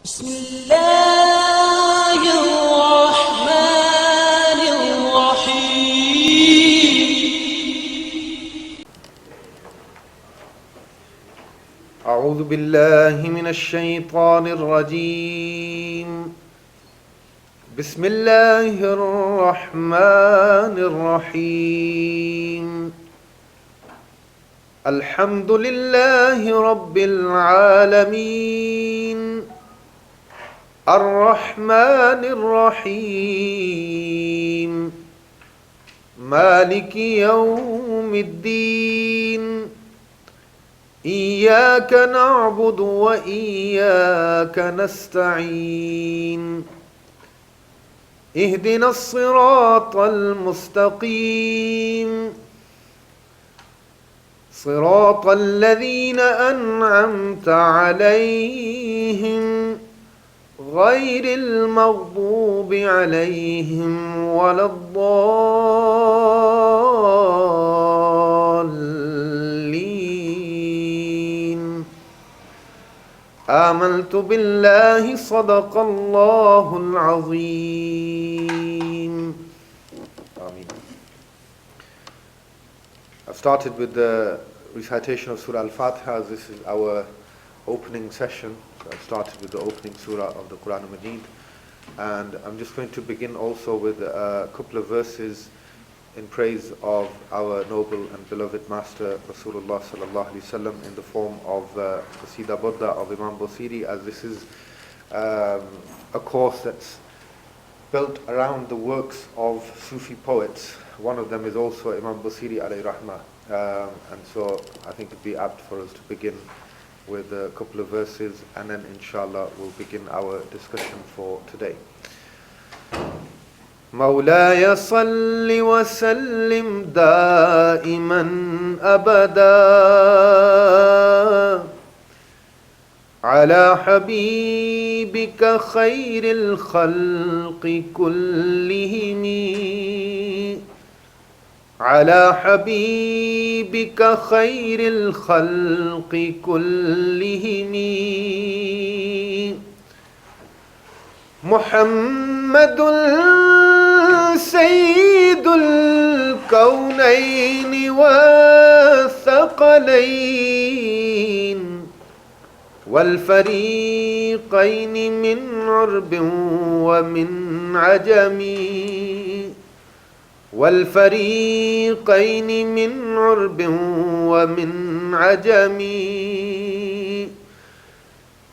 بسم الله الرحمن الرحيم. أعوذ بالله من الشيطان الرجيم. بسم الله الرحمن الرحيم. الحمد لله رب العالمين، الرحمن الرحيم، مالك يوم الدين. إياك نعبد وإياك نستعين. اهدنا الصراط المستقيم، صراط الذين أنعمت عليهم غير المغضوب عليهم ولا الضالين. آمنت بالله صدق الله العظيم. Ameen. I've started with the recitation of Surah Al-Fatiha. This is our opening session. So I've started with the opening surah of the Quran Majid, and I'm just going to begin also with a couple of verses in praise of our noble and beloved Master Rasulullah sallallahu alaihi wasallam in the form of the Qasida Burda of Imam Busiri, as this is a course that's built around the works of Sufi poets. One of them is also Imam Busiri alayhi rahmah, and so I think it'd be apt for us to begin with a couple of verses, and then inshallah we'll begin our discussion for today. مولاي صل وسلم دائما أبدا على حبيبك خير الخلق كلهم، على حبيبك خير الخلق كلهم. محمد سيد الكونين والثقلين والفريقين من عرب ومن عجم، والفريقين من عرب ومن عجم.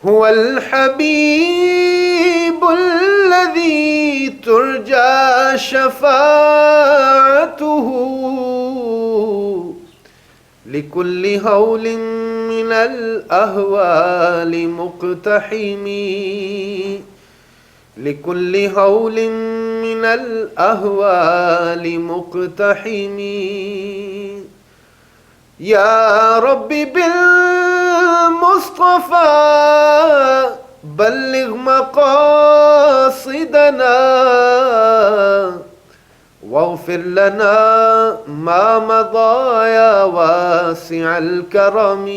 هو الحبيب الذي ترجى شفاعته لكل هول من الأهوال مقتحم، لكل هول من الأهوال مقتحم. يا رب بالمصطفى بلغ مقاصدنا واغفر لنا ما مضى يا واسع الكرم،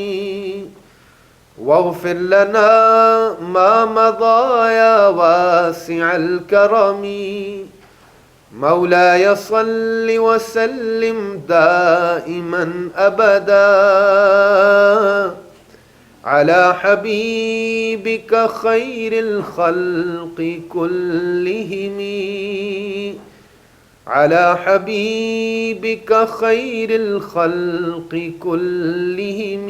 واغفر لنا ما مضى يا واسع الكرم. مولاي صل وسلم دائما أبدا على حبيبك خير الخلق كلهم، على حبيبك خير الخلق كلهم.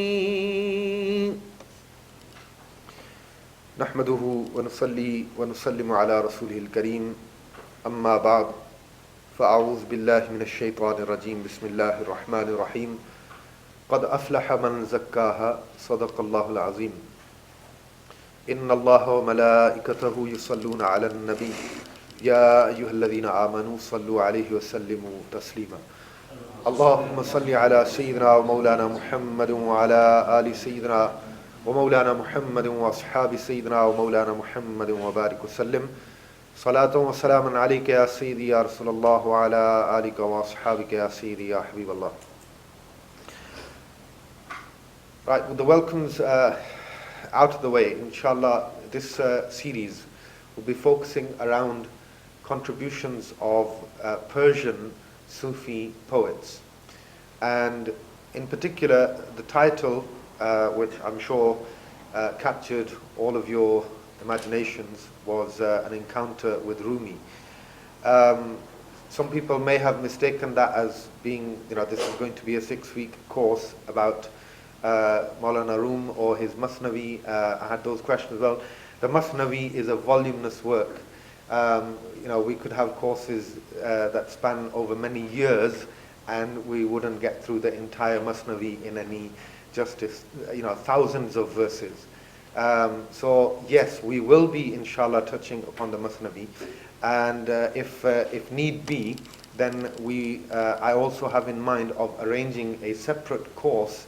نحمده ونصلي ونسلم على رسوله الكريم، أما بعد، فأعوذ بالله من الشيطان الرجيم. بسم الله الرحمن الرحيم. قد أفلح من زكاها، صدق الله العظيم. إن الله وملائكته يصلون على النبي يا أيها الذين آمنوا صلوا عليه وسلموا تسليما. اللهم صل على سيدنا ومولانا محمد وعلى آل سيدنا ومولانا محمد وأصحاب سيدنا ومولانا محمد وبارك وسلم. صلاة وسلام عليك يا سيدي يا رسول الله وعلى آلك وأصحابك يا سيدي يا حبيب الله. Right, with the welcomes out of the way, inshallah, this series will be focusing around contributions of Persian Sufi poets. And in particular, the title, which I'm sure captured all of your imaginations, was An Encounter with Rumi. Some people may have mistaken that as being, this is going to be a 6-week course about Maulana Rum or his Masnavi. I had those questions as well. The Masnavi is a voluminous work. We could have courses that span over many years, and we wouldn't get through the entire Masnavi in any justice. Thousands of verses. So yes, we will be inshallah touching upon the Masnavi, and if need be, then I also have in mind of arranging a separate course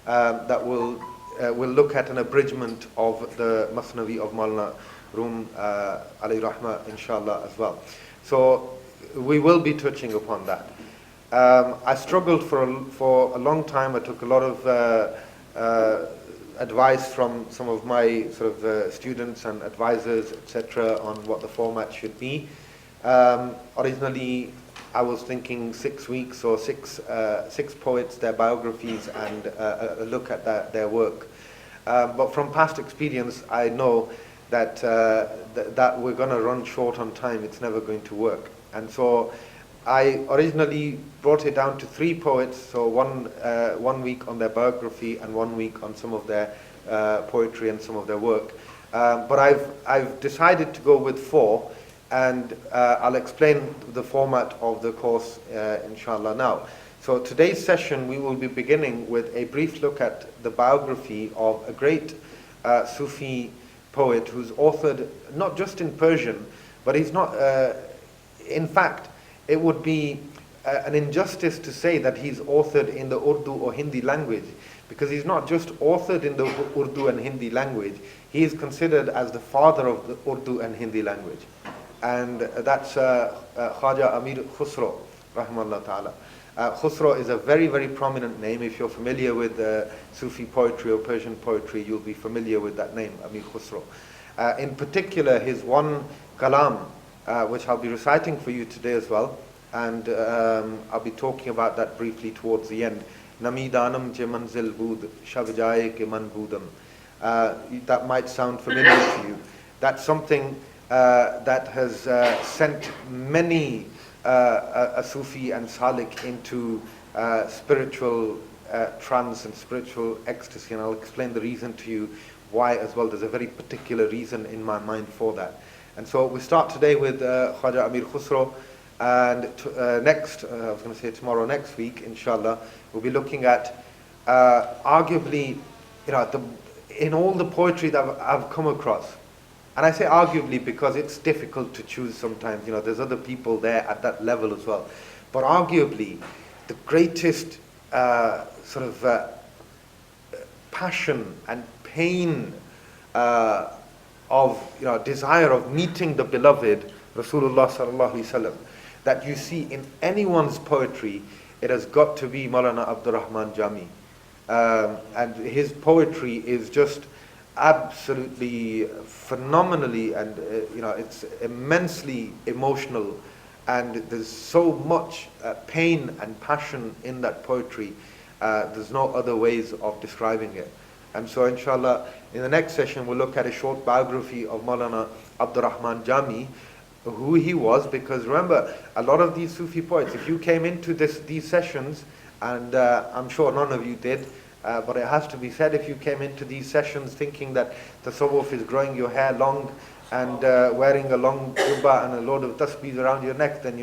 that will look at an abridgment of the Masnavi of Maulana Rum alayhi rahmah, inshallah, as well. So we will be touching upon that. I struggled for a long time. I took a lot of advice from some of my sort of students and advisors, etc., on what the format should be. Originally, I was thinking 6 weeks or six poets, their biographies, and a look at their work. But from past experience, I know that that we're going to run short on time. It's never going to work. And so I originally brought it down to 3 poets, so one week on their biography and 1 week on some of their poetry and some of their work. But I've decided to go with 4, and I'll explain the format of the course inshallah now. So today's session we will be beginning with a brief look at the biography of a great Sufi poet who's authored not just in Persian, but he's not, in fact, it would be an injustice to say that he's authored in the Urdu or Hindi language, because he's not just authored in the Urdu and Hindi language, he is considered as the father of the Urdu and Hindi language. And that's Khwaja Amir Khusro, rahimahullah ta'ala. Khusro is a very, very prominent name. If you're familiar with Sufi poetry or Persian poetry, you'll be familiar with that name, Amir Khusro. In particular, his one kalam, which I'll be reciting for you today as well, and I'll be talking about that briefly towards the end. Namidanam je manzil bud, shabjaye ke man budam. That might sound familiar to you. That's something that has sent many a Sufi and Salik into spiritual trance and spiritual ecstasy, and I'll explain the reason to you why as well. There's a very particular reason in my mind for that. And so we start today with Khwaja Amir Khusro, and next, I was going to say tomorrow, next week, inshallah, we'll be looking at arguably, in all the poetry that I've come across, and I say arguably because it's difficult to choose sometimes, there's other people there at that level as well, but arguably the greatest sort of passion and pain of desire of meeting the beloved Rasulullah sallallahu alaihi wasallam that you see in anyone's poetry, it has got to be Maulana Abdul Rahman Jami, and his poetry is just absolutely phenomenally, and it's immensely emotional, and there's so much pain and passion in that poetry. There's no other ways of describing it. And so inshallah, in the next session we'll look at a short biography of Maulana Abdul Rahman Jami, who he was, because remember, a lot of these Sufi poets, if you came into these sessions, and I'm sure none of you did, but it has to be said, if you came into these sessions thinking that tasawwuf is growing your hair long and wearing a long jubba and a load of tasbihs around your neck, then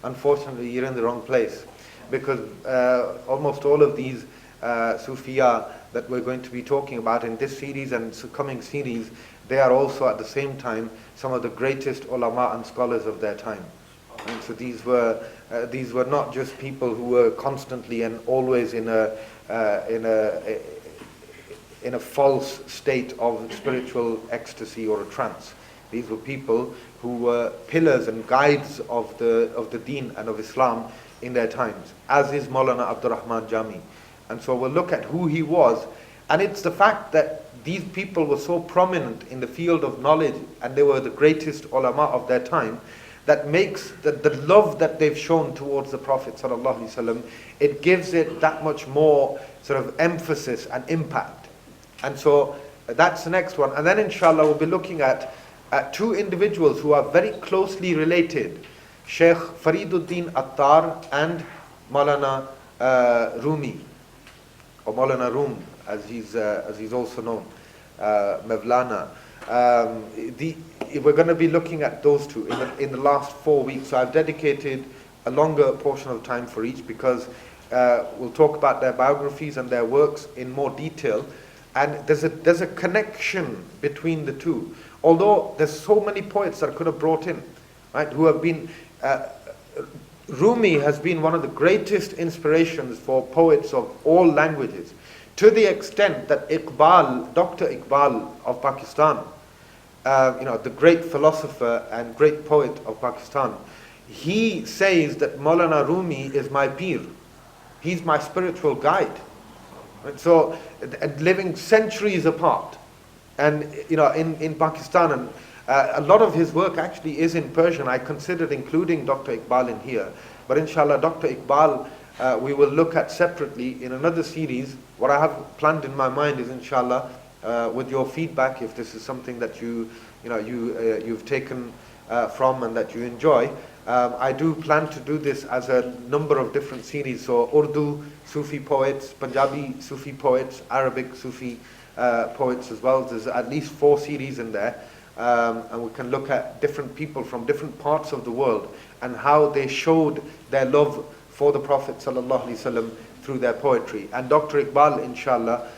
unfortunately you're in the wrong place, because almost all of these Sufiya that we're going to be talking about in this series and coming series, they are also at the same time some of the greatest ulama and scholars of their time. And so these were not just people who were constantly and always in a false state of spiritual ecstasy or a trance. These were people who were pillars and guides of the Deen and of Islam in their times, as is Maulana Abdul Rahman Jami. And so we'll look at who he was, and it's the fact that these people were so prominent in the field of knowledge, and they were the greatest ulama of their time, that makes the love that they've shown towards the Prophet sallallahu alaihi wasallam, it gives it that much more sort of emphasis and impact. And so that's the next one. And then inshallah we'll be looking at two individuals who are very closely related, Sheikh Fariduddin Attar and Maulana Rumi, or Maulana Rum, as he's also known, Mevlana. We're going to be looking at those two in the last 4 weeks. So I've dedicated a longer portion of time for each, because we'll talk about their biographies and their works in more detail. And there's a connection between the two. Although there's so many poets that I could have brought in, right, who have been... Rumi has been one of the greatest inspirations for poets of all languages, to the extent that Iqbal, Dr. Iqbal of Pakistan, the great philosopher and great poet of Pakistan, he says that Maulana Rumi is my peer. He's my spiritual guide. Right? So, living centuries apart. And, in Pakistan, and a lot of his work actually is in Persian. I considered including Dr. Iqbal in here. But inshallah, Dr. Iqbal, we will look at separately in another series. What I have planned in my mind is, inshallah, with your feedback, if this is something that you've taken from and that you enjoy, I do plan to do this as a number of different series. So Urdu Sufi poets, Punjabi Sufi poets, Arabic Sufi poets as well. There's at least 4 series in there. And we can look at different people from different parts of the world and how they showed their love for the Prophet ﷺ through their poetry. And Dr. Iqbal, inshallah,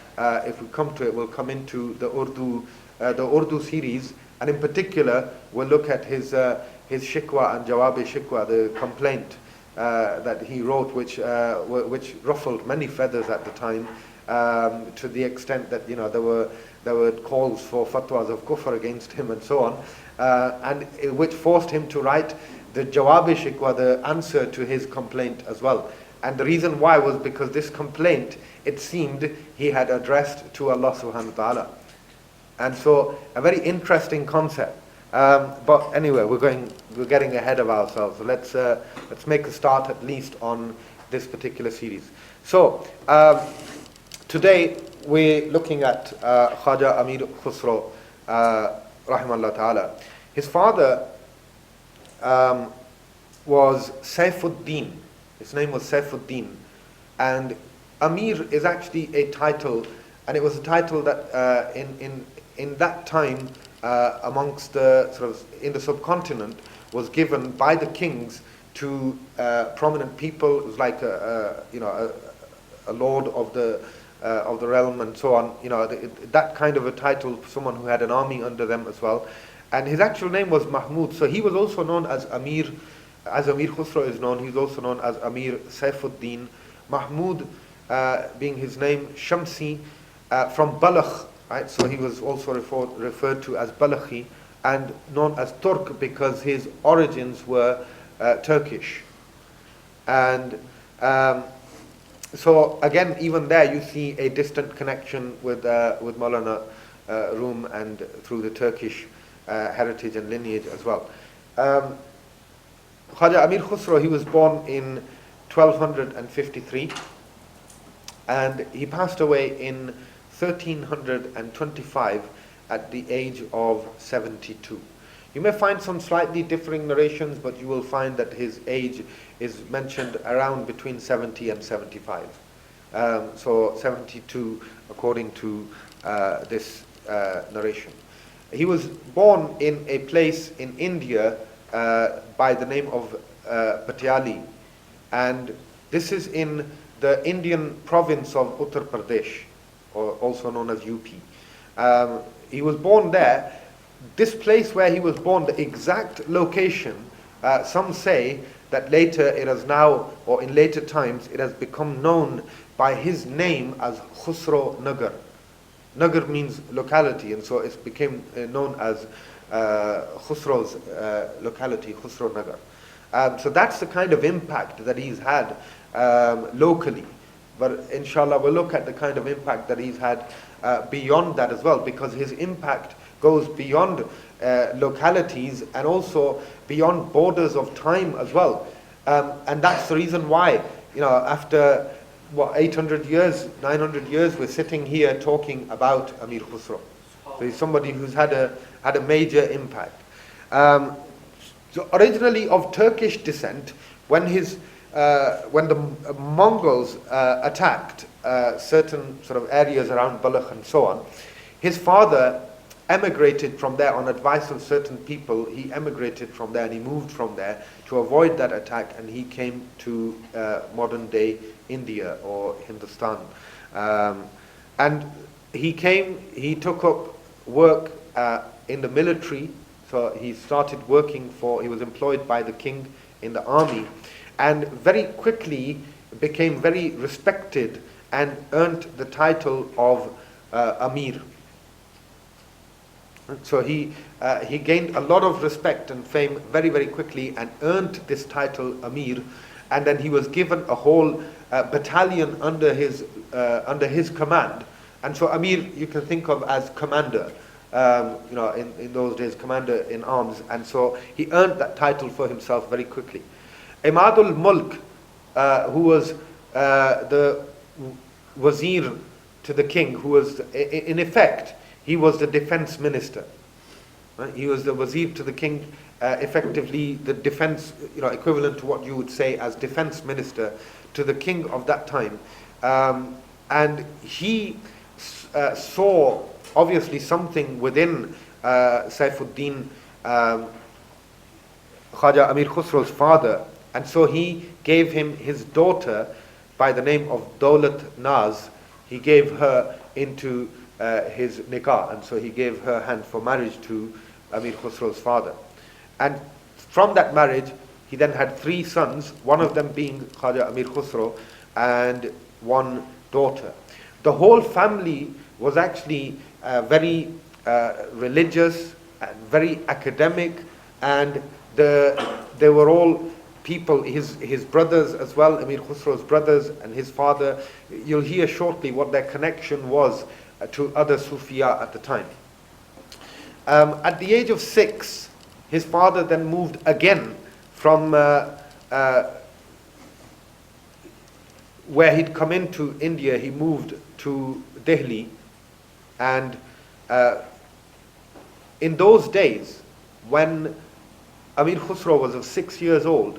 if we come to it, will come into the Urdu series, and in particular, we'll look at his shikwa and jawab-e-shikwa, the complaint that he wrote, which ruffled many feathers at the time, to the extent that there were calls for fatwas of kufr against him and so on, and which forced him to write the jawab-e-shikwa, the answer to his complaint as well. And the reason why was because this complaint, it seemed, he had addressed to Allah subhanahu wa ta'ala. And so, a very interesting concept. But anyway, we're getting ahead of ourselves. So let's make a start at least on this particular series. So, today we're looking at Khaja Amir Khusro, rahimahullah ta'ala. His father was Saifuddin. His name was Saifuddin. And Amir is actually a title, and it was a title that in that time amongst the sort of in the subcontinent was given by the kings to prominent people. It was like a lord of the realm and so on. That kind of a title, someone who had an army under them as well. And his actual name was Mahmud. So he was also known as Amir Khusro is known. He's also known as Amir Saifuddin. Mahmud being his name, Shamsi, from Balakh, right? So he was also referred to as Balakhi, and known as Turk because his origins were Turkish. And so again, even there you see a distant connection with Maulana Rum, and through the Turkish heritage and lineage as well. Khaja Amir Khusro, he was born in 1253, and he passed away in 1325 at the age of 72. You may find some slightly differing narrations, but you will find that his age is mentioned around between 70 and 75. So 72 according to this narration. He was born in a place in India by the name of Patiali, and this is in the Indian province of Uttar Pradesh, or also known as UP. He was born there. This place where he was born, the exact location, some say that later it has now, or in later times, it has become known by his name as Khusro Nagar. Nagar means locality, and so it became known as Khusro's locality, Khusro Nagar. So that's the kind of impact that he's had locally. But inshallah, we'll look at the kind of impact that he's had beyond that as well, because his impact goes beyond localities and also beyond borders of time as well. And that's the reason why, after 800 years, 900 years, we're sitting here talking about Amir Khusro. So he's somebody who's had a major impact. So originally of Turkish descent, when the Mongols attacked certain sort of areas around Balakh and so on, his father emigrated from there on advice of certain people. He emigrated from there and he moved from there to avoid that attack, and he came to modern day India or Hindustan. And he took up work in the military. So he started working he was employed by the king in the army, and very quickly became very respected and earned the title of Amir. So he gained a lot of respect and fame very, very quickly and earned this title Amir, and then he was given a whole battalion under his command. And so Amir you can think of as commander, in those days, commander in arms, and so he earned that title for himself very quickly. Imadul Mulk, who was the wazir to the king, who was in effect, he was the defense minister. Right? He was the wazir to the king, effectively the defense, equivalent to what you would say as defense minister to the king of that time. And he saw obviously something within Saifuddin, Khaja Amir Khusro's father, and so he gave him his daughter by the name of Daulat Naz. He gave her into his nikah, and so he gave her hand for marriage to Amir Khusro's father. And from that marriage, he then had 3 sons, one of them being Khaja Amir Khusro, and 1 daughter. The whole family was actually very religious and very academic, and they were all people, his brothers as well, Amir Khusro's brothers and his father. You'll hear shortly what their connection was to other Sufiya at the time. At the age of 6, his father then moved again from where he'd come into India. He moved to Delhi, and in those days, when Amir Khusro was 6 years old,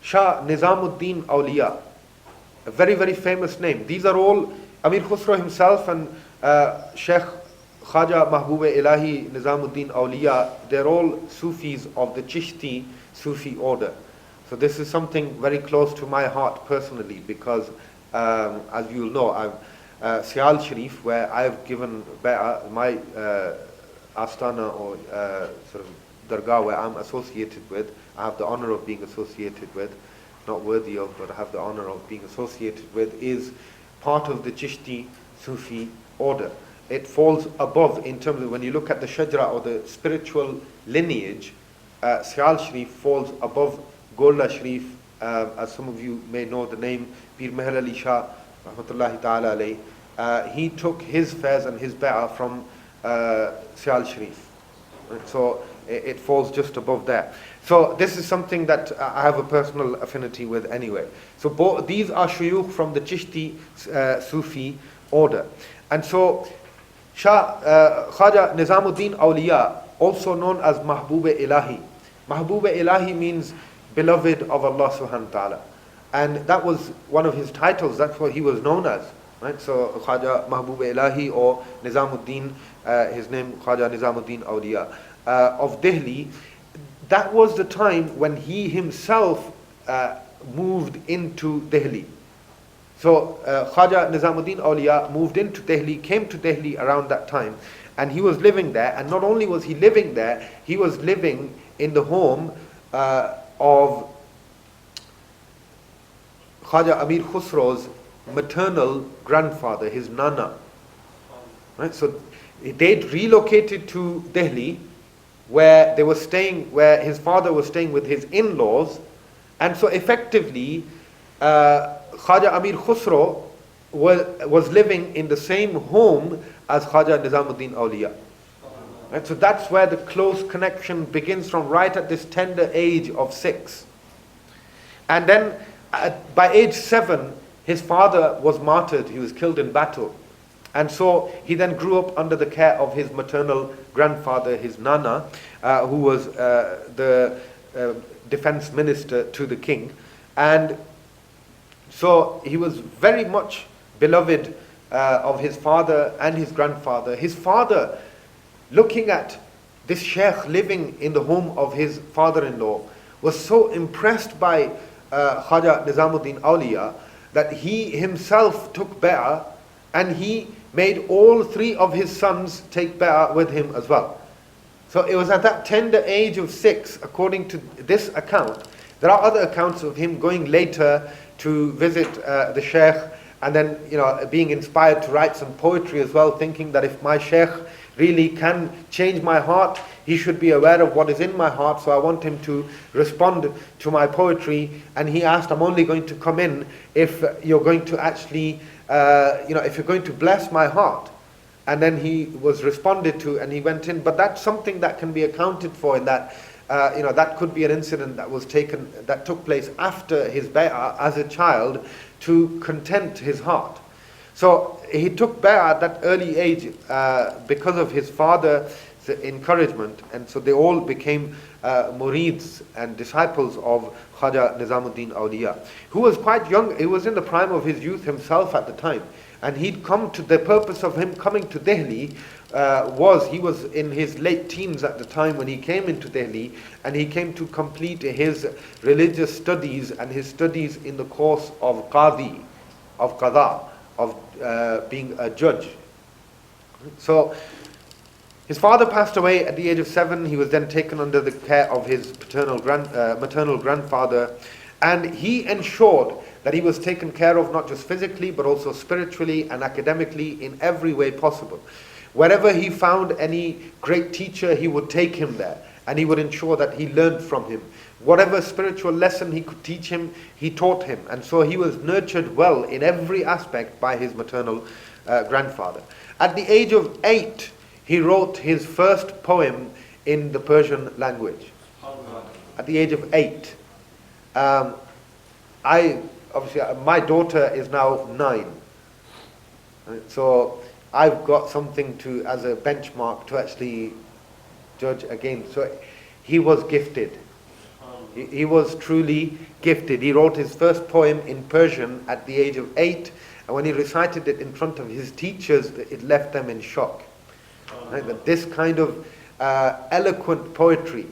Shah Nizamuddin Awliya, a very, very famous name. These are all Amir Khusro himself and Sheikh Khaja Mahbub Ilahi Nizamuddin Awliya. They're all Sufis of the Chishti Sufi order. So this is something very close to my heart personally, because as you'll know, I've Sial Sharif, where I've given my Astana or sort of Dargah where I'm associated with, I have the honor of being associated with, not worthy of, but I have the honor of being associated with, is part of the Chishti Sufi order. It falls above, in terms of when you look at the Shajra or the spiritual lineage, Sial Sharif falls above Gola Sharif, as some of you may know the name, Pir Meher Ali Shah, rahmatullahi ta'ala alayh. He took his fairs and his bai'ah from Sial Sharif. Right? So it falls just above there. So this is something that I have a personal affinity with anyway. So these are shuyukh from the Chishti Sufi order. And so Khaja Nizamuddin Awliya, also known as Mahbub Ilahi. Mahbub Ilahi means beloved of Allah subhanahu wa ta'ala. And that was one of his titles, that's what he was known as. Right? So Khaja Mahbub Ilahi or Nizamuddin, his name Khaja Nizamuddin Awliya of Delhi. That was the time when he himself moved into Delhi. So Khaja Nizamuddin Awliya moved into Delhi, came to Delhi around that time, and he was living there. And not only was he living there, he was living in the home of Khaja Amir Khusro's maternal grandfather, his Nana. Right? So they'd relocated to Delhi, where they were staying, where his father was staying with his in-laws, and so effectively Khaja Khaja Amir Khusro was living in the same home as Khaja Nizamuddin Awliya. Right? So that's where the close connection begins from, right at this tender age of 6. And then by age 7, his father was martyred, he was killed in battle. And so he then grew up under the care of his maternal grandfather, his Nana, who was the defense minister to the king. And so he was very much beloved of his father and his grandfather. His father, looking at this sheikh living in the home of his father-in-law, was so impressed by Khaja Nizamuddin Awliya that he himself took bay'ah, and he made all 3 of his sons take bay'ah with him as well. So it was at that tender age of 6, according to this account. There are other accounts of him going later to visit the sheikh, and then being inspired to write some poetry as well, thinking that if my sheikh really can change my heart, he should be aware of what is in my heart, so I want him to respond to my poetry. And he asked, I'm only going to come in if you're going to actually, if you're going to bless my heart. And then he was responded to, and he went in. But that's something that can be accounted for in that, that could be an incident that took place after his bay'ah as a child to content his heart. So he took bay'ah at that early age because of his father's encouragement, and so they all became murids and disciples of Khaja Nizamuddin Awliya, who was quite young. He was in the prime of his youth himself at the time, and he'd come to the purpose of him coming to Delhi he was in his late teens at the time when he came into Delhi, and he came to complete his religious studies and his studies in the course of Qadi, of Qada, of being a judge. So his father passed away at the age of 7. He was then taken under the care of his maternal grandfather, and he ensured that he was taken care of not just physically but also spiritually and academically in every way possible. Wherever he found any great teacher, he would take him there, and he would ensure that he learned from him. Whatever spiritual lesson he could teach him, he taught him. And so he was nurtured well in every aspect by his maternal grandfather. At the age of 8, he wrote his first poem in the Persian language. At the age of 8. My daughter is now 9. So I've got something as a benchmark to actually judge against. So he was gifted. He was truly gifted. He wrote his first poem in Persian at the age of 8, and when he recited it in front of his teachers, it left them in shock. Right? That this kind of eloquent poetry,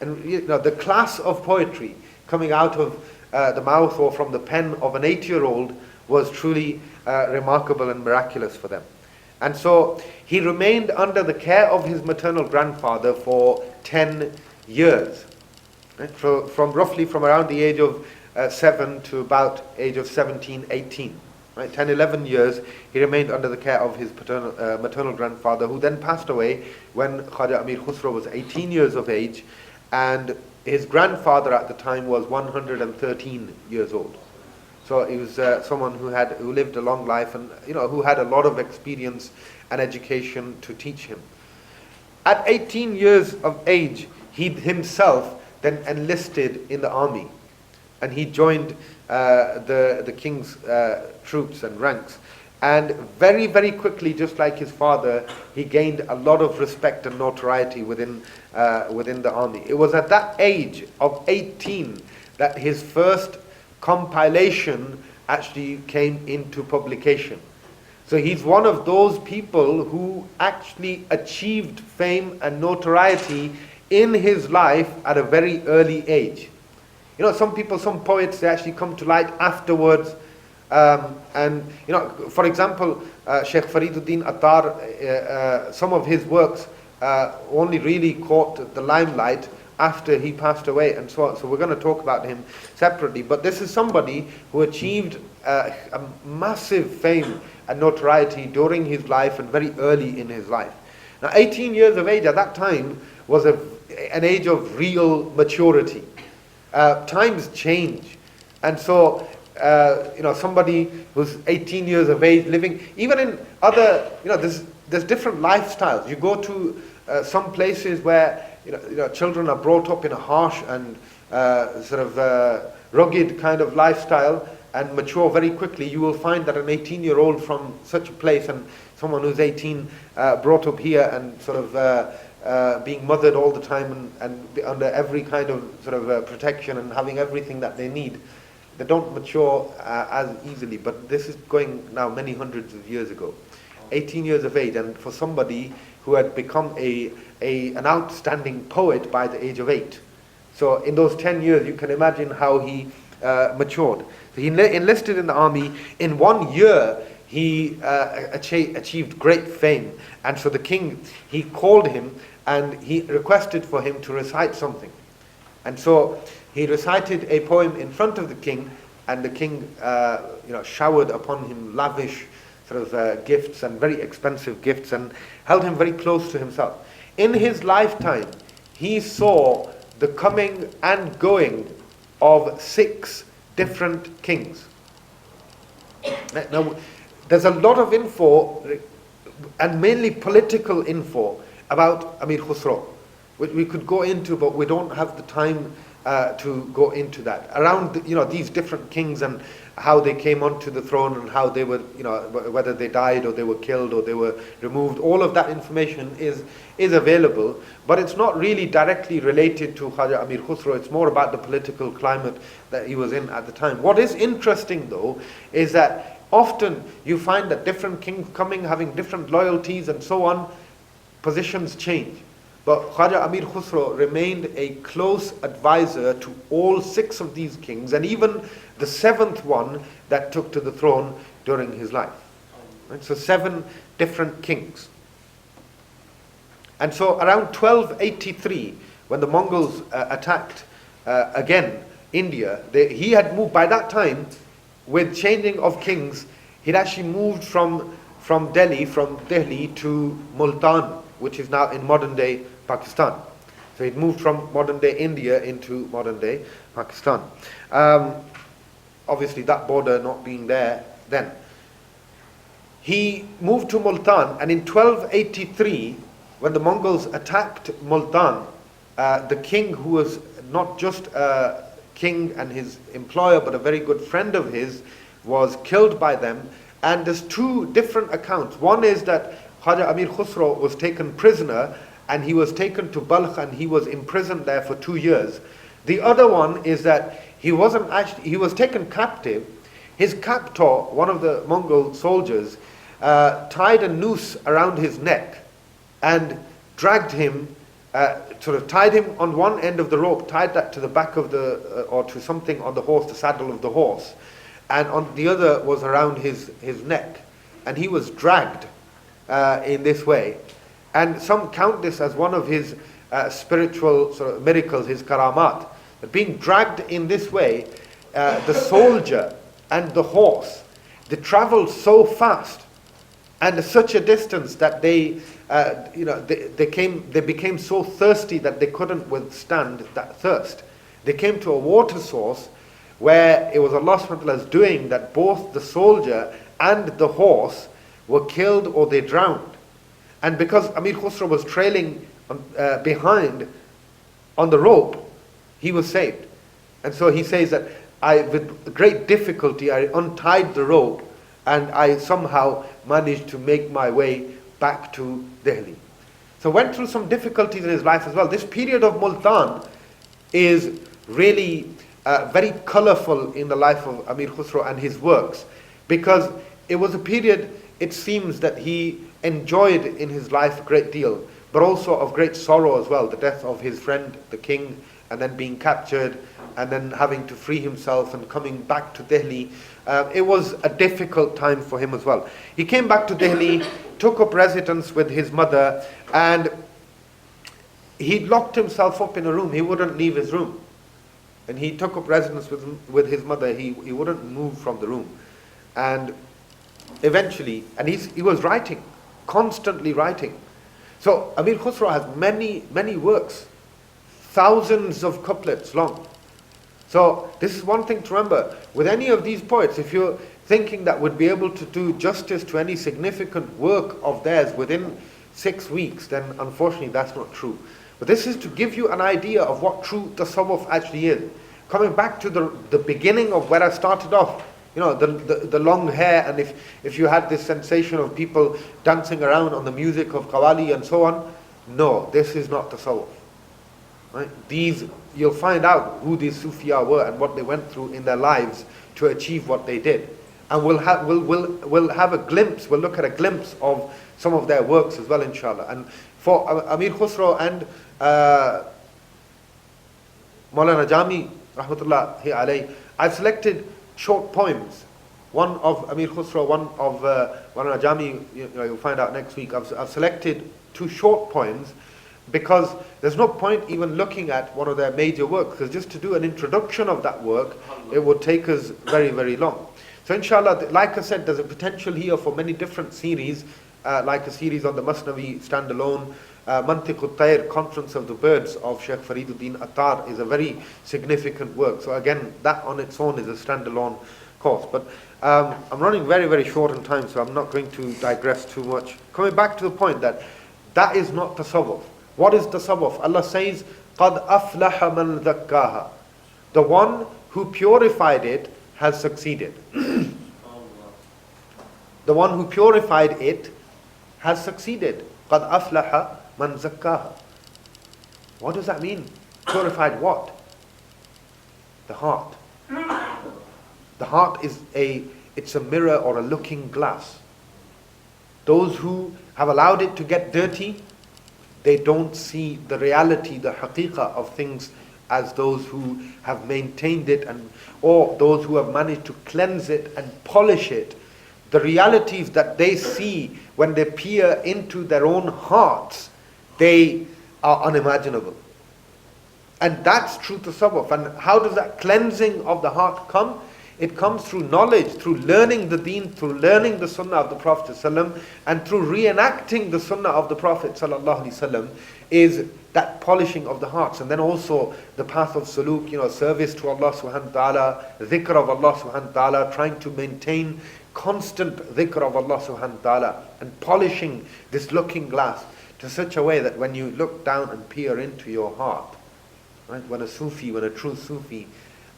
and the class of poetry coming out of the mouth or from the pen of an 8-year-old was truly remarkable and miraculous for them. And so he remained under the care of his maternal grandfather for 10 years. Right? From around the age of 7 to about age of 17, 18. Right? 10, 11 years he remained under the care of his maternal grandfather, who then passed away when Khaja Amir Khusro was 18 years of age, and his grandfather at the time was 113 years old. So he was someone who lived a long life, and who had a lot of experience and education to teach him. At 18 years of age, he himself then enlisted in the army, and he joined the king's troops and ranks. And very, very quickly, just like his father, he gained a lot of respect and notoriety within the army. It was at that age of 18 that his first compilation actually came into publication. So he's one of those people who actually achieved fame and notoriety in his life at a very early age. Some poets, they actually come to light afterwards. For example, Sheikh Fariduddin Attar, some of his works only really caught the limelight after he passed away, and so on. So we're going to talk about him separately. But this is somebody who achieved a massive fame and notoriety during his life and very early in his life. Now, 18 years of age at that time was an age of real maturity. Times change, and so somebody who's 18 years of age living, even in other, there's different lifestyles. You go to some places where, children are brought up in a harsh and rugged kind of lifestyle and mature very quickly. You will find that an 18-year-old from such a place and someone who's 18 brought up here and being mothered all the time and under every kind of protection and having everything that they need, they don't mature as easily. But this is going now many hundreds of years ago. 18 years of age, and for somebody who had become an outstanding poet by the age of 8. So in those 10 years, you can imagine how he matured. So he enlisted in the army. In 1 year, he achieved great fame. And so the king, he called him and he requested for him to recite something. And so he recited a poem in front of the king, and the king showered upon him lavish gifts and very expensive gifts and held him very close to himself. In his lifetime, he saw the coming and going of 6 different kings. Now, there's a lot of info, and mainly political info, about Amir Khusro, which we could go into, but we don't have the time to go into that. Around these different kings and how they came onto the throne and how they were, whether they died or they were killed or they were removed, all of that information is available, but it's not really directly related to Khaja Amir Khusro. It's more about the political climate that he was in at the time. What is interesting though is that often you find that different kings coming, having different loyalties and so on, positions change. But Khaja Amir Khusro remained a close advisor to all 6 of these kings, and even the 7th one that took to the throne during his life. Right? So 7 different kings. And so around 1283, when the Mongols attacked again India, he had moved, by that time, with changing of kings, he'd actually moved from Delhi to Multan, which is now in modern day Pakistan. So he'd moved from modern day India into modern day Pakistan. Obviously that border not being there then. He moved to Multan, and in 1283, when the Mongols attacked Multan, the king, who was not just a king and his employer, but a very good friend of his, was killed by them. And there's 2 different accounts. One is that Khaja Amir Khusro was taken prisoner, and he was taken to Balkh, and he was imprisoned there for 2 years. The other one is that he was taken captive. His captor, one of the Mongol soldiers, tied a noose around his neck and dragged him, tied him on one end of the rope, tied that to the back of or to something on the horse, the saddle of the horse, and on the other was around his neck, and he was dragged in this way. And some count this as one of his spiritual miracles, his karamat. Being dragged in this way, the soldier and the horse, they traveled so fast and such a distance that they became so thirsty that they couldn't withstand that thirst. They came to a water source where it was Allah subhanahu wa ta'ala's doing that both the soldier and the horse were killed or they drowned. And because Amir Khusro was trailing behind on the rope, he was saved. And so he says that with great difficulty, I untied the rope and I somehow managed to make my way back to Delhi. So went through some difficulties in his life as well. This period of Multan is really very colorful in the life of Amir Khusro and his works, because it was a period, it seems, that he enjoyed in his life a great deal, but also of great sorrow as well. The death of his friend, the king, and then being captured, and then having to free himself and coming back to Delhi. It was a difficult time for him as well. He came back to Delhi, took up residence with his mother, and he locked himself up in a room. He wouldn't leave his room. And he took up residence with his mother. He wouldn't move from the room. And eventually, and he was writing, constantly writing. So Amir Khusro has many, many works, thousands of couplets long. So this is one thing to remember. With any of these poets, if you're thinking that would be able to do justice to any significant work of theirs within 6 weeks, then unfortunately that's not true. But this is to give you an idea of what true tasawwuf actually is. Coming back to the beginning of where I started off, the long hair, and if you had this sensation of people dancing around on the music of qawwali and so on, no, this is not tasawwuf. Right? You'll find out who these Sufiya were and what they went through in their lives to achieve what they did. And we'll have a glimpse, we'll look at a glimpse of some of their works as well, inshallah. And for Amir Khusro and Maulana Jami, rahmatullahi alayhi, I've selected short poems. One of Amir Khusro, one of Maulana Jami, you'll find out next week. I've selected 2 short poems because there's no point even looking at one of their major works, because just to do an introduction of that work, it would take us very, very long. So inshallah, like I said, there's a potential here for many different series, like a series on the Masnavi standalone. Mantiq al-Tayr, Conference of the Birds of Sheikh Fariduddin Attar is a very significant work. So again, that on its own is a standalone course. But I'm running very, very short on time, so I'm not going to digress too much. Coming back to the point that is not tasawwuf. What is tasawwuf? Allah says, قَدْ أَفْلَحَ مَنْ ذَكَّاهَا. The one who purified it has succeeded. The one who purified it has succeeded. قَدْ أَفْلَحَ مَنْ زَكَّاهَا. What does that mean? Purified what? The heart. The heart it's a mirror or a looking glass. Those who have allowed it to get dirty, they don't see the reality, the haqiqah of things as those who have maintained it, or those who have managed to cleanse it and polish it. The realities that they see when they peer into their own hearts, they are unimaginable. And that's true tasawwuf. And how does that cleansing of the heart come? It comes through knowledge, through learning the deen, through learning the sunnah of the Prophet ﷺ, and through reenacting the sunnah of the Prophet ﷺ, is that polishing of the hearts. And then also the path of suluk, service to Allah subhanahu wa ta'ala, dhikr of Allah subhanahu wa ta'ala, trying to maintain constant dhikr of Allah subhanahu wa ta'ala, and polishing this looking glass to such a way that when you look down and peer into your heart, right, when a true Sufi,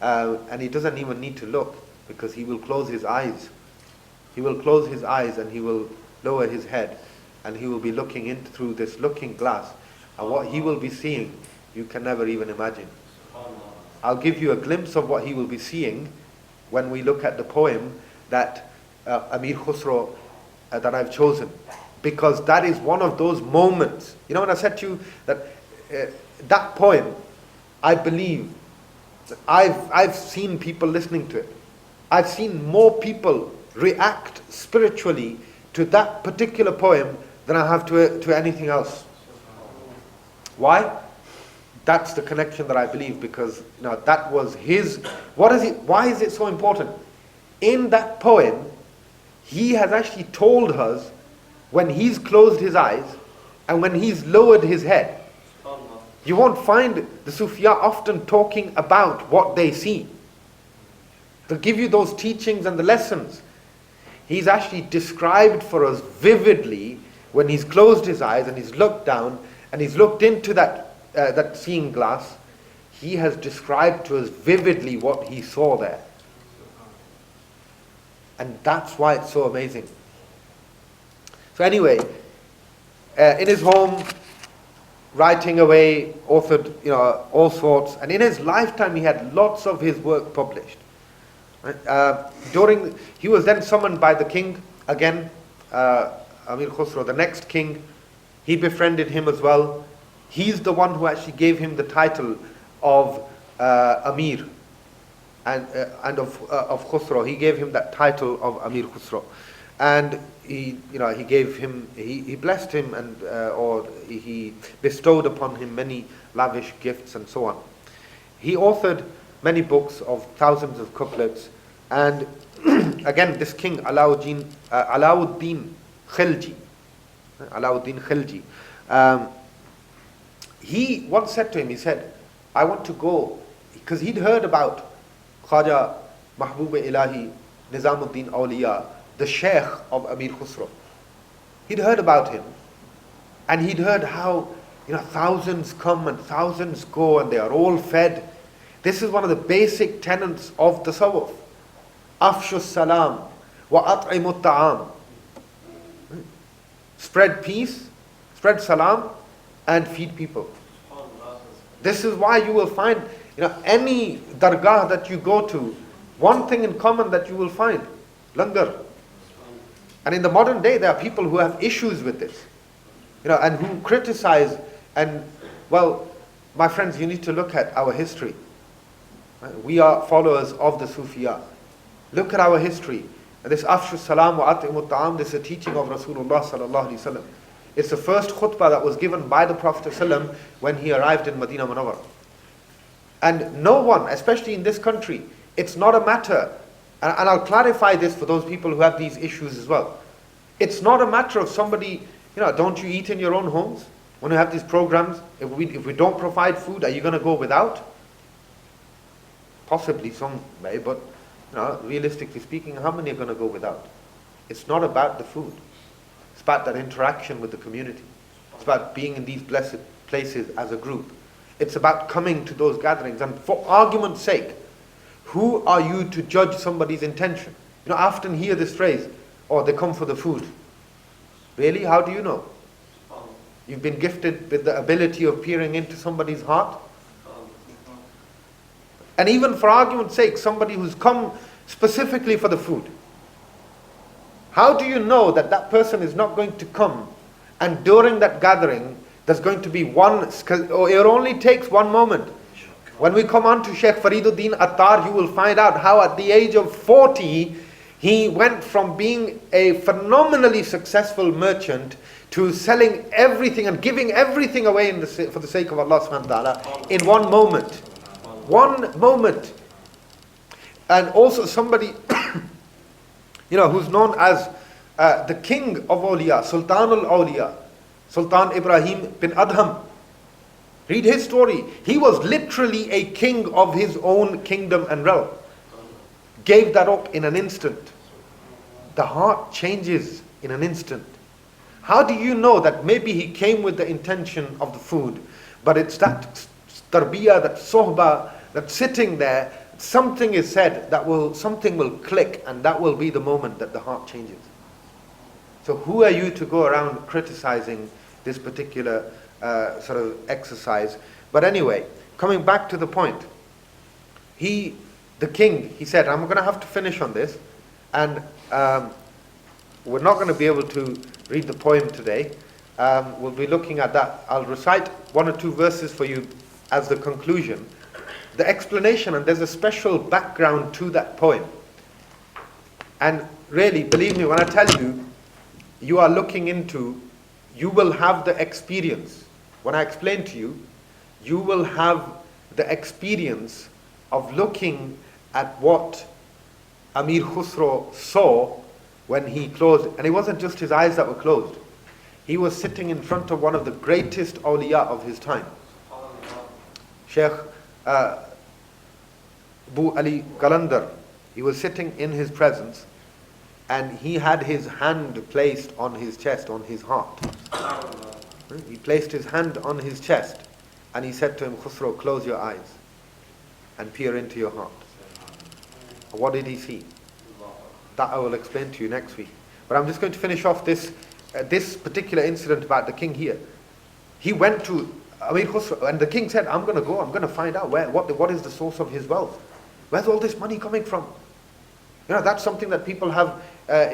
and he doesn't even need to look, because he will close his eyes. He will close his eyes and he will lower his head, and he will be looking in through this looking glass, and what he will be seeing, you can never even imagine. I'll give you a glimpse of what he will be seeing when we look at the poem that Amir Khusro that I've chosen, because that is one of those moments. When I said to you that that poem, I believe that I've seen people listening to it. I've seen more people react spiritually to that particular poem than I have to anything else. Why? That's the connection that I believe, because that was his. What is it? Why is it so important? In that poem, he has actually told us when he's closed his eyes and when he's lowered his head. You won't find the Sufiya often talking about what they see. They'll give you those teachings and the lessons. He's actually described for us vividly when he's closed his eyes and he's looked down and he's looked into that seeing glass. He has described to us vividly what he saw there. And that's why it's so amazing. So anyway, in his home, writing away, authored, all sorts. And in his lifetime, he had lots of his work published. Right? He was then summoned by the king again, Amir Khusro, the next king. He befriended him as well. He's the one who actually gave him the title of Amir and of Khusro. He gave him that title of Amir Khusro. And he blessed him, and or he bestowed upon him many lavish gifts and so on. He authored many books of thousands of couplets, and again this king Alauddin Khilji, he once said to him, he said, I want to go, because he'd heard about Khaja Mahbub Ilahi Nizamuddin Awliya, the Sheikh of Amir Khusro. He'd heard about him, and he'd heard how thousands come and thousands go and they are all fed. This is one of the basic tenets of tasawwuf. Afshu salam wa at'imu ta'am. Spread peace, spread salam, and feed people. This is why you will find, any dargah that you go to, one thing in common that you will find, langar. And in the modern day, there are people who have issues with this, and who criticize. And well, my friends, you need to look at our history. We are followers of the Sufiya. Look at our history. And this Afshu Salam wa At'imu Ta'am, this is a teaching of Rasulullah sallallahu alaihi wasallam. It's the first khutbah that was given by the Prophet ﷺ when he arrived in Medina Munawwar. And no one, especially in this country, it's not a matter, and I'll clarify this for those people who have these issues as well. It's not a matter of somebody, don't you eat in your own homes? When you have these programs, if we don't provide food, are you going to go without? Possibly some may, but realistically speaking, how many are going to go without? It's not about the food. It's about that interaction with the community. It's about being in these blessed places as a group. It's about coming to those gatherings. And for argument's sake, who are you to judge somebody's intention? I often hear this phrase, oh, they come for the food. Really? How do you know? You've been gifted with the ability of peering into somebody's heart. And even for argument's sake, somebody who's come specifically for the food. How do you know that that person is not going to come and during that gathering there's going to be one, it only takes one moment. When we come on to Sheikh Fariduddin Attar, you will find out how at the age of 40 he went from being a phenomenally successful merchant to selling everything and giving everything away for the sake of Allah subhanahu wa ta'ala in one moment. One moment. And also somebody who's known as the king of awliya, Sultan al-Awliya, Sultan Ibrahim bin Adham. Read his story. He was literally a king of his own kingdom and realm. Gave that up in an instant. The heart changes in an instant. How do you know that maybe he came with the intention of the food, but it's that tarbiyah, that sohbah, that sitting there, something is said something will click, and that will be the moment that the heart changes. So who are you to go around criticizing this particular sort of exercise? But anyway, coming back to the point, the king, he said, I'm going to have to finish on this, and we're not going to be able to read the poem today. We'll be looking at that. I'll recite one or two verses for you as the conclusion. The explanation, and there's a special background to that poem. And really, believe me when I tell you, you are looking into, you will have the experience. When I explain to you, you will have the experience of looking at what Amir Khusro saw when he closed. And it wasn't just his eyes that were closed. He was sitting in front of one of the greatest awliya of his time. Sheikh Abu Ali Qalandar. He was sitting in his presence, and he had his hand placed on his chest, on his heart. He placed his hand on his chest, and he said to him, Khusro, close your eyes and peer into your heart. What did he see? That I will explain to you next week. But I'm just going to finish off this particular incident about the king here. He went to Amir Khusro, and the king said, I'm going to find out what is the source of his wealth. Where's all this money coming from? That's something that people have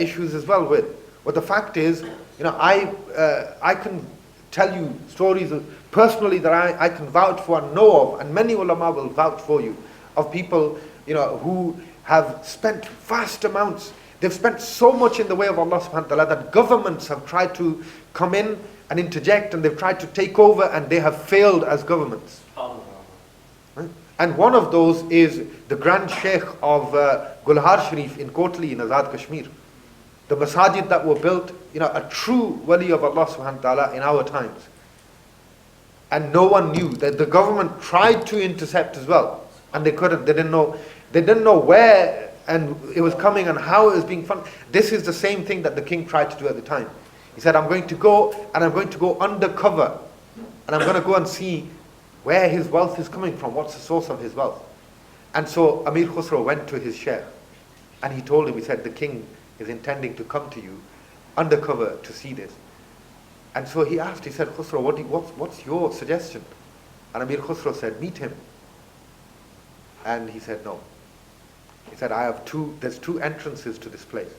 issues as well with. But the fact is, I can tell you stories personally that I can vouch for and know of, and many ulama will vouch for you, of people who have spent vast amounts. They've spent so much in the way of Allah subhanahu wa ta'ala that governments have tried to come in and interject, and they've tried to take over, and they have failed as governments. Right? And one of those is the Grand Sheikh of Gulhar Sharif in Kotli in Azad Kashmir. The masajid that were built, a true wali of Allah subhanahu wa ta'ala in our times. And no one knew. That the government tried to intercept as well, and they couldn't, they didn't know. They didn't know where and it was coming and how it was being funded. This is the same thing that the king tried to do at the time. He said, I'm going to go and I'm going to go undercover and I'm going to go and see where his wealth is coming from, what's the source of his wealth. And so Amir Khusro went to his sheikh and he told him, he said, the king is intending to come to you undercover to see this. And so he asked, he said, Khusro, what's your suggestion? And Amir Khusro said, meet him. And he said, no. He said, there's two entrances to this place.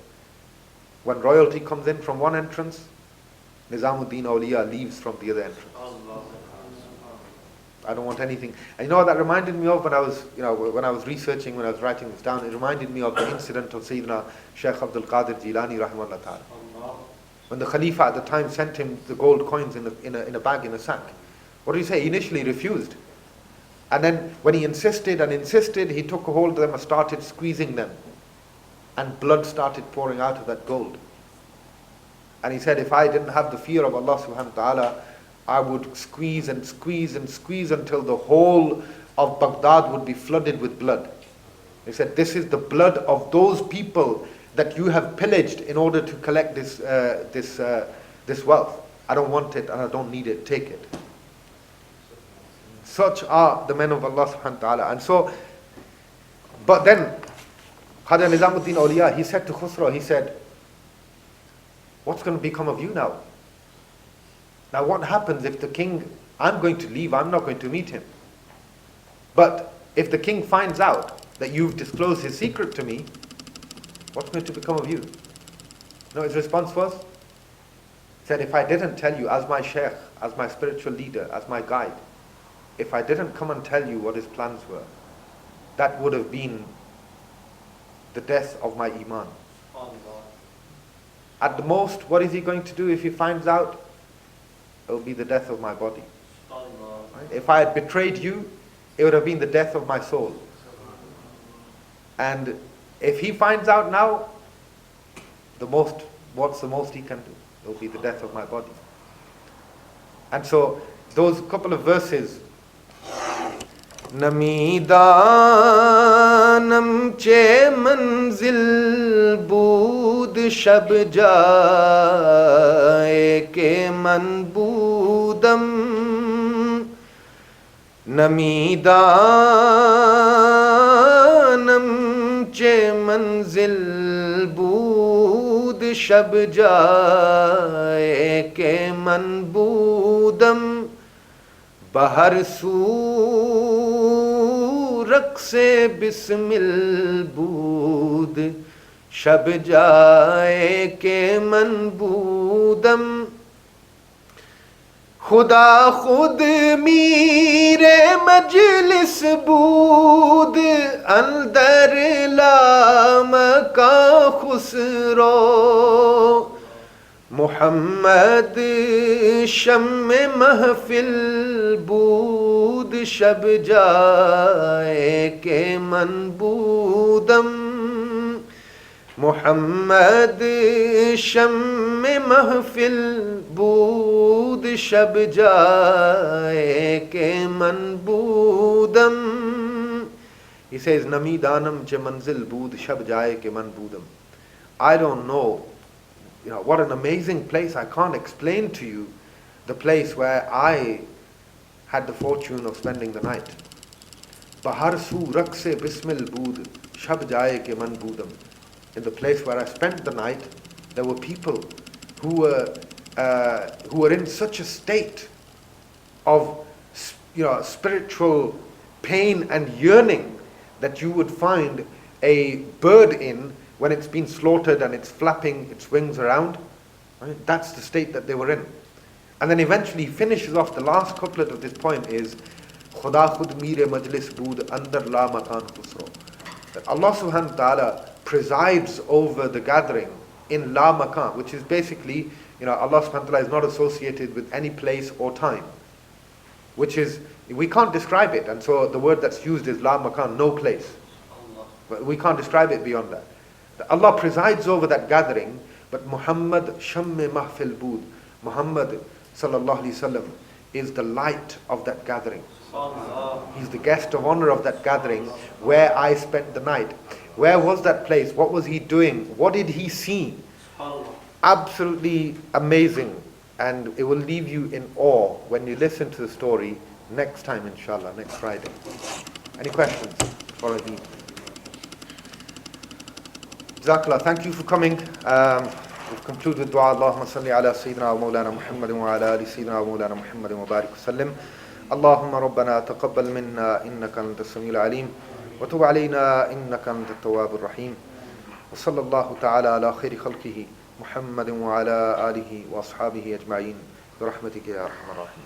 When royalty comes in from one entrance, Nizamuddin Awliya leaves from the other entrance. I don't want anything. And you know what that reminded me of when I was researching, when I was writing this down, it reminded me of the incident of Sayyidina Shaykh Abdul Qadir Jilani rahimahullah ta'ala. When the Khalifa at the time sent him the gold coins in a bag, in a sack. What did he say? He initially refused. And then when he insisted and insisted, he took a hold of them and started squeezing them. And blood started pouring out of that gold. And he said, if I didn't have the fear of Allah subhanahu wa ta'ala, I would squeeze and squeeze and squeeze until the whole of Baghdad would be flooded with blood. He said, this is the blood of those people that you have pillaged in order to collect this wealth. I don't want it and I don't need it, take it. Such are the men of Allah subhanahu wa ta'ala. And so, but then, Khaja Nizamuddin Awliya, he said to Khusro, he said, what's going to become of you now? Now what happens if the king, I'm going to leave, I'm not going to meet him. But if the king finds out that you've disclosed his secret to me, what's going to become of you? No, his response was, he said, if I didn't tell you as my sheikh, as my spiritual leader, as my guide, if I didn't come and tell you what his plans were, that would have been the death of my iman. At the most, what is he going to do if he finds out? It will be the death of my body. Right? If I had betrayed you, it would have been the death of my soul. And if he finds out now, what's the most he can do? It will be the death of my body. And so, those couple of verses, Namidanam che manzil bood shab jaye ke manbudam. Namidanam che manzil bood shab jaye ke manbudam. Bahar su rakse bismil bood shab jaye ke manbudam. Khuda khud mere majlis bood andar lam ka khusro. Muhammad sham mahfil bood shab jaye ke manbudam. Muhammad sham mahfil bood shab jaye ke manbudam. He says, Namidanam che manzil bood shab jaye ke manbudam. I don't know, what an amazing place. I can't explain to you the place where I had the fortune of spending the night. Bahar su rakse bismil bood shab jaye ke manbudam. In the place where I spent the night, there were people who were in such a state of spiritual pain and yearning that you would find a bird in when it's been slaughtered and it's flapping its wings around. Right? That's the state that they were in. And then eventually he finishes off the last couplet of this poem is Khuda khud mere majlis bood andar la makan khusro. That Allah subhanahu wa ta'ala presides over the gathering in la makan, which is basically, Allah subhanahu wa ta'ala is not associated with any place or time, which is, we can't describe it, and so the word that's used is la makan, no place. But we can't describe it beyond that. Allah presides over that gathering, but Muhammad shamme mahfil bood, Muhammad sallallahu alaihi wasallam is the light of that gathering. He's the guest of honor of that gathering where I spent the night. Where was that place? What was he doing? What did he see? Absolutely amazing. And it will leave you in awe when you listen to the story next time, inshallah, next Friday. Any questions before I leave? Jazakallah, thank you for coming. We'll conclude with dua. Allahumma salli ala Sayyidina wa Mawlana Muhammadin wa ala ali Sayyidina wa Mawlana Muhammadin wa barik wa sallim. Allahumma rabbana taqabbal minna innaka anta as-sami'ul alim wa tub alayna innaka anta at-tawwabur rahim. Wa sallallahu ta'ala ala khayri khalqihi Muhammadin wa ala alihi wa ashabihi ajma'in bi rahmatika ya arhamar rahim.